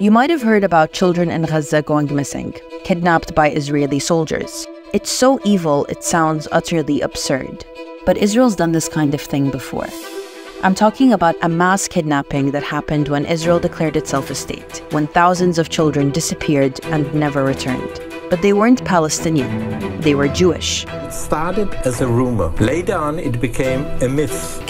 You might have heard about children in Gaza going missing, kidnapped by Israeli soldiers. It's so evil, it sounds utterly absurd. But Israel's done this kind of thing before. I'm talking about a mass kidnapping that happened when Israel declared itself a state, when thousands of children disappeared and never returned. But they weren't Palestinian, they were Jewish. It started as a rumor. Later on, it became a myth.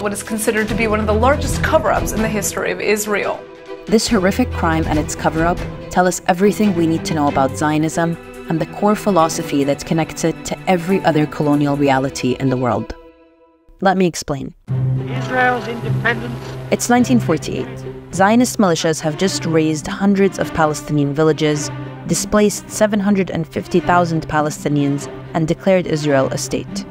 What is considered to be one of the largest cover-ups in the history of Israel. This horrific crime and its cover-up tell us everything we need to know about Zionism and the core philosophy that connects it to every other colonial reality in the world. Let me explain. Israel's independence. It's 1948. Zionist militias have just razed hundreds of Palestinian villages, displaced 750,000 Palestinians, and declared Israel a state.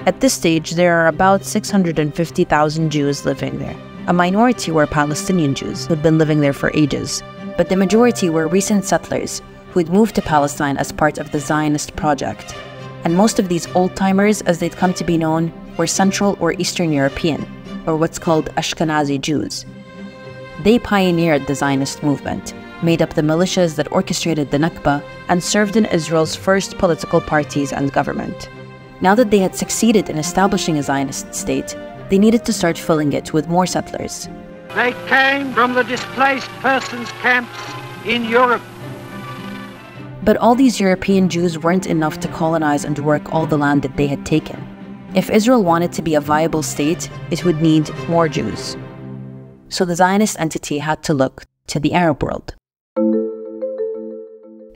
At this stage, there are about 650,000 Jews living there. A minority were Palestinian Jews who'd been living there for ages, but the majority were recent settlers who'd moved to Palestine as part of the Zionist project. And most of these old-timers, as they'd come to be known, were Central or Eastern European, or what's called Ashkenazi Jews. They pioneered the Zionist movement, made up the militias that orchestrated the Nakba, and served in Israel's first political parties and government. Now that they had succeeded in establishing a Zionist state, they needed to start filling it with more settlers. They came from the displaced persons camps in Europe. But all these European Jews weren't enough to colonize and work all the land that they had taken. If Israel wanted to be a viable state, it would need more Jews. So the Zionist entity had to look to the Arab world.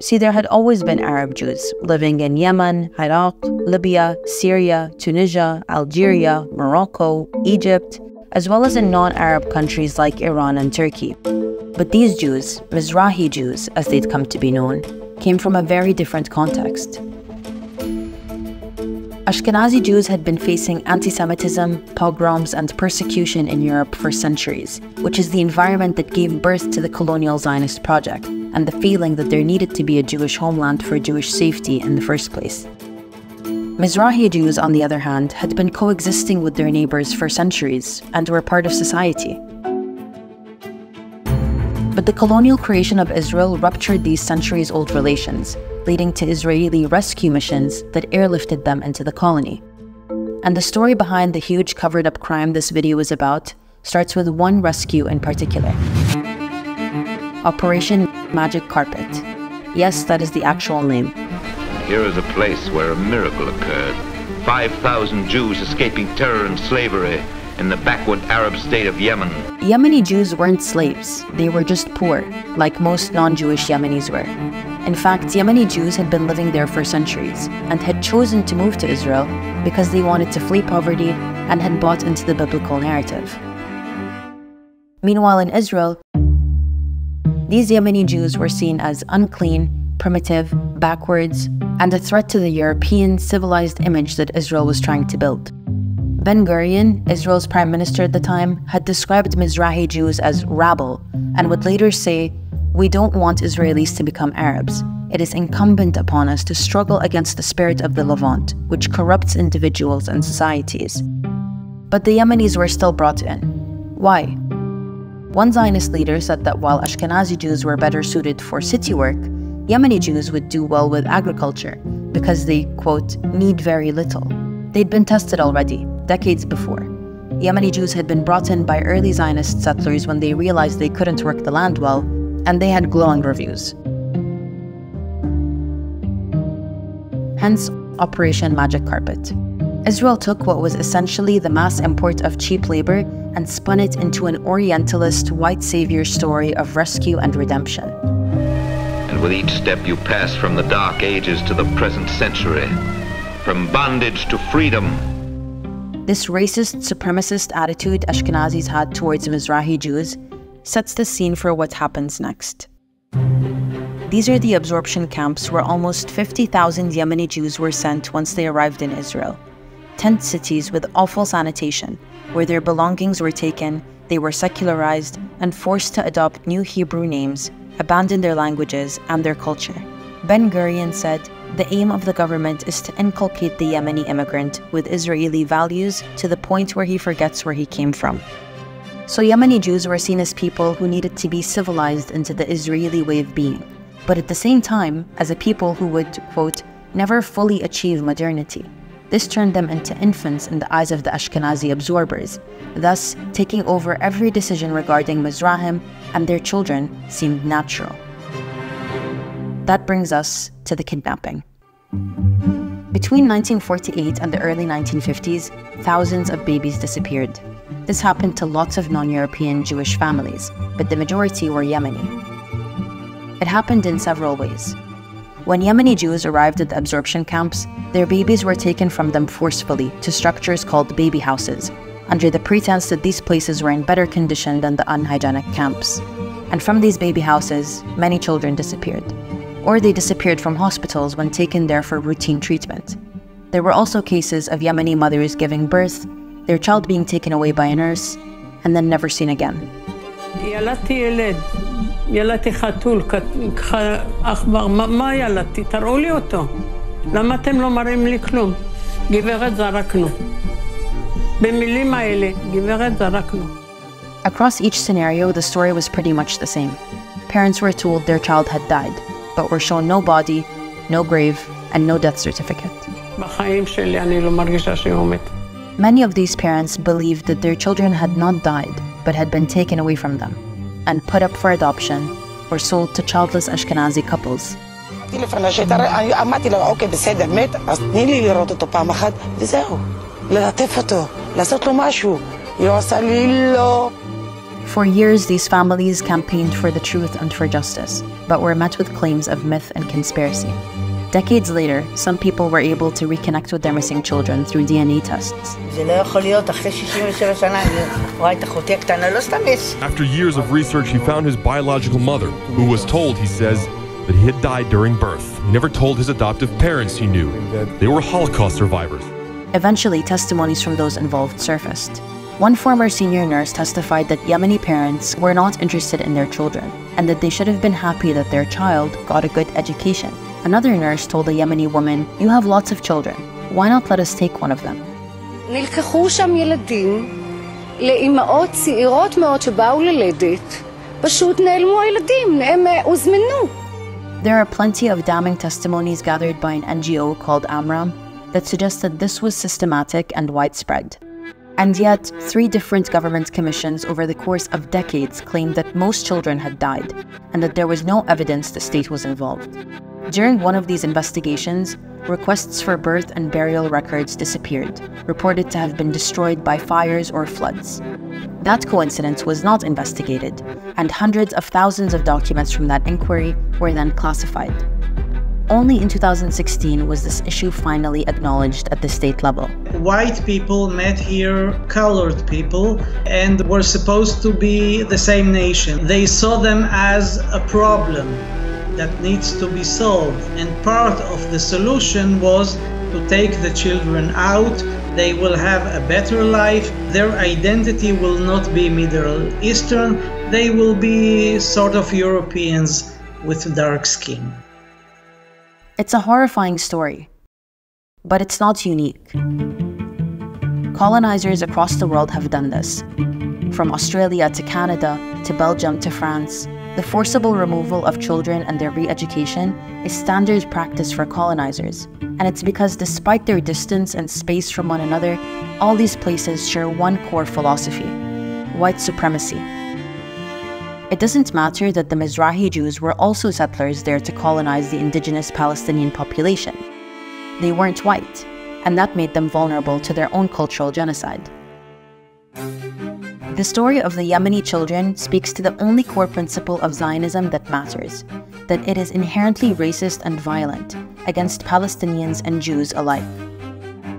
See, there had always been Arab Jews living in Yemen, Iraq, Libya, Syria, Tunisia, Algeria, Morocco, Egypt, as well as in non-Arab countries like Iran and Turkey. But these Jews, Mizrahi Jews as they'd come to be known, came from a very different context. Ashkenazi Jews had been facing anti-Semitism, pogroms, and persecution in Europe for centuries, which is the environment that gave birth to the colonial Zionist project, and the feeling that there needed to be a Jewish homeland for Jewish safety in the first place. Mizrahi Jews, on the other hand, had been coexisting with their neighbors for centuries and were part of society. But the colonial creation of Israel ruptured these centuries-old relations, leading to Israeli rescue missions that airlifted them into the colony. And the story behind the huge covered-up crime this video is about starts with one rescue in particular. Operation Magic Carpet. Yes, that is the actual name. Here is a place where a miracle occurred. 5,000 Jews escaping terror and slavery in the backward Arab state of Yemen. Yemeni Jews weren't slaves, they were just poor, like most non-Jewish Yemenis were. In fact, Yemeni Jews had been living there for centuries and had chosen to move to Israel because they wanted to flee poverty and had bought into the biblical narrative. Meanwhile, in Israel, these Yemeni Jews were seen as unclean, primitive, backwards, and a threat to the European civilized image that Israel was trying to build. Ben-Gurion, Israel's prime minister at the time, had described Mizrahi Jews as rabble and would later say, "We don't want Israelis to become Arabs. It is incumbent upon us to struggle against the spirit of the Levant, which corrupts individuals and societies." But the Yemenis were still brought in. Why? One Zionist leader said that while Ashkenazi Jews were better suited for city work, Yemeni Jews would do well with agriculture because they, quote, need very little. They'd been tested already, decades before. Yemeni Jews had been brought in by early Zionist settlers when they realized they couldn't work the land well, and they had glowing reviews. Hence, Operation Magic Carpet. Israel took what was essentially the mass import of cheap labor and spun it into an Orientalist white savior story of rescue and redemption. And with each step you pass from the dark ages to the present century, from bondage to freedom. This racist, supremacist attitude Ashkenazis had towards Mizrahi Jews sets the scene for what happens next. These are the absorption camps where almost 50,000 Yemeni Jews were sent once they arrived in Israel. Tent cities with awful sanitation, where their belongings were taken, they were secularized, and forced to adopt new Hebrew names, abandon their languages and their culture. Ben-Gurion said, "The aim of the government is to inculcate the Yemeni immigrant with Israeli values to the point where he forgets where he came from." So Yemeni Jews were seen as people who needed to be civilized into the Israeli way of being, but at the same time, as a people who would, quote, never fully achieve modernity. This turned them into infants in the eyes of the Ashkenazi absorbers, thus taking over every decision regarding Mizrahim and their children seemed natural. That brings us to the kidnapping. Between 1948 and the early 1950s, thousands of babies disappeared. This happened to lots of non-European Jewish families, but the majority were Yemeni. It happened in several ways. When Yemeni Jews arrived at the absorption camps, their babies were taken from them forcefully to structures called baby houses, under the pretense that these places were in better condition than the unhygienic camps. And from these baby houses, many children disappeared. Or they disappeared from hospitals when taken there for routine treatment. There were also cases of Yemeni mothers giving birth, their child being taken away by a nurse, and then never seen again. ילדתי חתול, ככה עכבר, מה ילדתי? תראו לי אותו. למה אתם לא מראים לי כלום? גברת זרקנו. במילים האלה, גברת זרקנו. Across each scenario, the story was pretty much the same. Parents were told their child had died, but were shown no body, no grave, and no death certificate. בחיים שלי אני לא מרגישה שהוא מת. Many of these parents believed that their children had not died, but had been taken away from them, and put up for adoption or sold to childless Ashkenazi couples. אמרתי לו, אוקיי, בסדר, מת, אז תני לי לראות אותו פעם אחת, וזהו, ללטף אותו, לעשות לו משהו. היא עושה לי לא. For years, these families campaigned for the truth and for justice, but were met with claims of myth and conspiracy. Decades later, some people were able to reconnect with their missing children through DNA tests. After years of research, he found his biological mother, who was told, he says, that he had died during birth. He never told his adoptive parents he knew. They were Holocaust survivors. Eventually, testimonies from those involved surfaced. One former senior nurse testified that Yemeni parents were not interested in their children, and that they should have been happy that their child got a good education. Another nurse told a Yemeni woman, "You have lots of children. Why not let us take one of them?" נלקחו שם ילדים לאימהות צעירות מאוד שבאו ללדת. פשוט נעלמו הילדים, הם הוזמנו. There are plenty of damning testimonies gathered by an NGO called Amram that suggest that this was systematic and widespread. And yet, 3 different government commissions over the course of decades claimed that most children had died, and that there was no evidence the state was involved. During one of these investigations, requests for birth and burial records disappeared, reported to have been destroyed by fires or floods. That coincidence was not investigated, and hundreds of thousands of documents from that inquiry were then classified. Only in 2016 was this issue finally acknowledged at the state level. White people met here colored people and were supposed to be the same nation. They saw them as a problem that needs to be solved, and part of the solution was to take the children out. They will have a better life. Their identity will not be Middle Eastern. They will be sort of Europeans with dark skin. It's a horrifying story, but it's not unique. Colonizers across the world have done this. From Australia to Canada to Belgium to France, the forcible removal of children and their re-education is standard practice for colonizers, and it's because despite their distance and space from one another, all these places share one core philosophy: white supremacy. It doesn't matter that the Mizrahi Jews were also settlers there to colonize the indigenous Palestinian population. They weren't white, and that made them vulnerable to their own cultural genocide. The story of the Yemeni children speaks to the only core principle of Zionism that matters, that it is inherently racist and violent against Palestinians and Jews alike.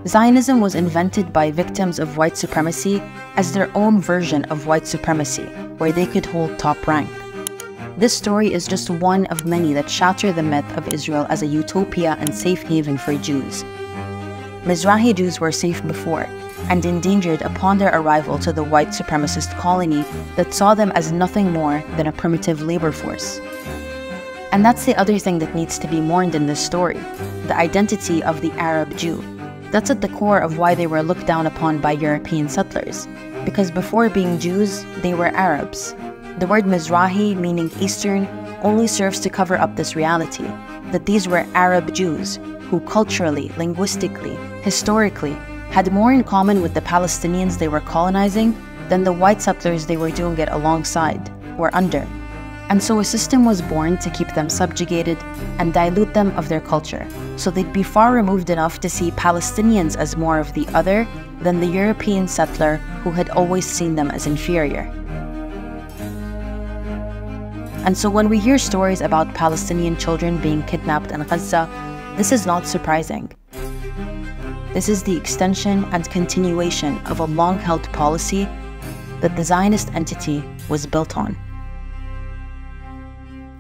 Zionism was invented by victims of white supremacy as their own version of white supremacy, where they could hold top rank. This story is just one of many that shatter the myth of Israel as a utopia and safe haven for Jews. Mizrahi Jews were safe before, and endangered upon their arrival to the white supremacist colony that saw them as nothing more than a primitive labor force. And that's the other thing that needs to be mourned in this story, the identity of the Arab Jew. That's at the core of why they were looked down upon by European settlers. because before being Jews, they were Arabs. The word Mizrahi, meaning Eastern, only serves to cover up this reality, that these were Arab Jews who culturally, linguistically, historically, had more in common with the Palestinians they were colonizing than the white settlers they were doing it alongside, or under. And so a system was born to keep them subjugated and dilute them of their culture, so they'd be far removed enough to see Palestinians as more of the other than the European settler who had always seen them as inferior. And so when we hear stories about Palestinian children being kidnapped in Gaza, this is not surprising. This is the extension and continuation of a long-held policy that the Zionist entity was built on.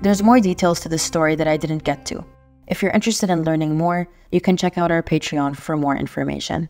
There's more details to this story that I didn't get to. If you're interested in learning more, you can check out our Patreon for more information.